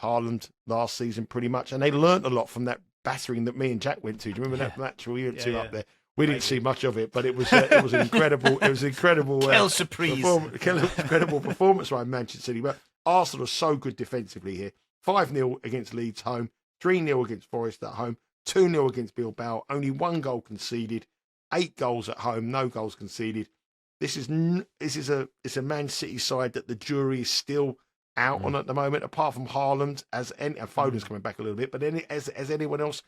Haaland last season pretty much, and they learnt a lot from that battering that me and Jack went to. Do you remember that match we went to up there? We didn't see much of it, but it was an incredible. It was an incredible. Incredible performance by Manchester City. But Arsenal are so good defensively here. 5-0 against Leeds home, 3-0 against Forest at home, 2-0 against Bilbao. Only 1 goal conceded, 8 goals at home, no goals conceded. This is a Man City side that the jury is still out on at the moment, apart from Haaland, Foden's coming back a little bit, but as anyone else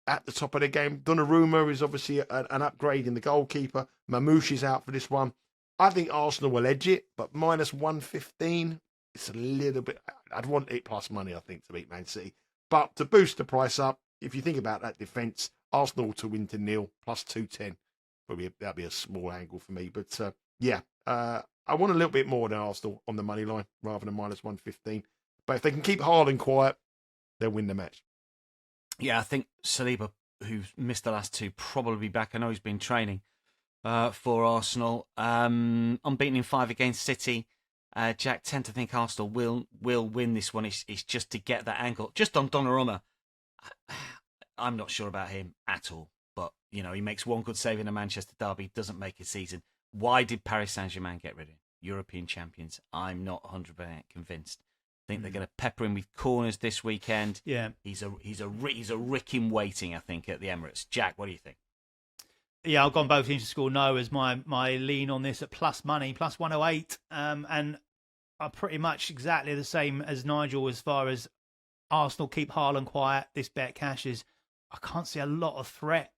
at the top of the game. Donnarumma is obviously an upgrade in the goalkeeper. Mamouche is out for this one. I think Arsenal will edge it, but minus 115, it's a little bit. I'd want it plus money, I think, to beat Man City. But to boost the price up, if you think about that defence, Arsenal to win to 0 plus 210. That'd be a small angle for me. But I want a little bit more than Arsenal on the money line rather than minus 115. But if they can keep Haaland quiet, they'll win the match. Yeah, I think Saliba, who's missed the last 2, probably be back. I know he's been training for Arsenal. Unbeaten in 5 against City. Jack, tend to think Arsenal will win this one. It's just to get that angle. Just on Donnarumma, I'm not sure about him at all. But, he makes one good save in a Manchester derby, doesn't make a season. Why did Paris Saint-Germain get rid of him? European champions. I'm not 100% convinced. I think they're going to pepper him with corners this weekend. Yeah, he's a Rick in waiting, I think, at the Emirates. Jack, what do you think? Yeah, I've gone both teams to score no as my lean on this at plus money, plus 108, and I'm pretty much exactly the same as Nigel as far as Arsenal keep Haaland quiet. This bet cashes. I can't see a lot of threat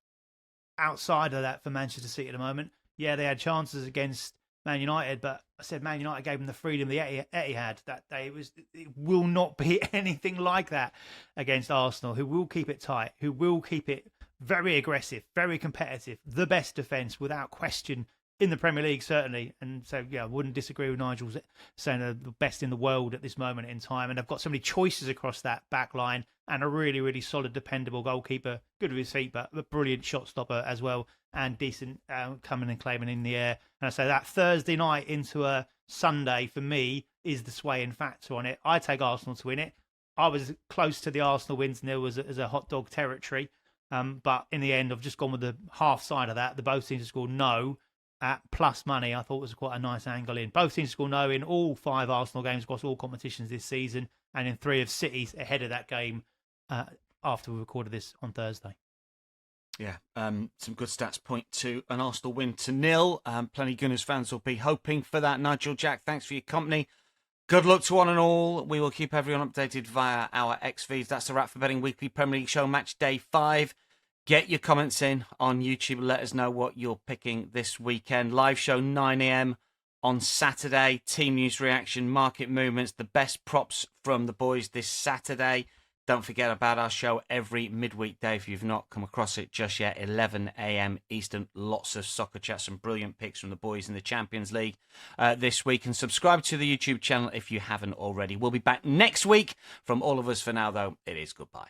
outside of that for Manchester City at the moment. Yeah, they had chances against Man United, but I said Man United gave them the freedom the Etihad that day. It will not be anything like that against Arsenal, who will keep it tight, who will keep it very aggressive, very competitive, the best defence without question in the Premier League, certainly. And so, yeah, I wouldn't disagree with Nigel saying they're the best in the world at this moment in time. And they've got so many choices across that back line and a really, really solid, dependable goalkeeper. Good with his feet, but a brilliant shot stopper as well. And decent coming and claiming in the air. And I say that Thursday night into a Sunday, for me, is the swaying factor on it. I take Arsenal to win it. I was close to the Arsenal wins, and there was as a hot dog territory. But in the end, I've just gone with the half side of that. The both teams to score no at plus money. I thought was quite a nice angle in. Both teams to score no in all 5 Arsenal games across all competitions this season, and in 3 of City's ahead of that game after we recorded this on Thursday. Yeah, some good stats point to an Arsenal win to 0. Plenty of Gunners fans will be hoping for that. Nigel, Jack, thanks for your company. Good luck to one and all. We will keep everyone updated via our X feeds. That's a wrap for Betting Weekly Premier League Show Match Day 5. Get your comments in on YouTube. Let us know what you're picking this weekend. Live show 9 a.m. on Saturday. Team news reaction, market movements, the best props from the boys this Saturday. Don't forget about our show every midweek day if you've not come across it just yet. 11 a.m. Eastern. Lots of soccer chat, some brilliant picks from the boys in the Champions League this week. And subscribe to the YouTube channel if you haven't already. We'll be back next week. From all of us for now, though, it is goodbye.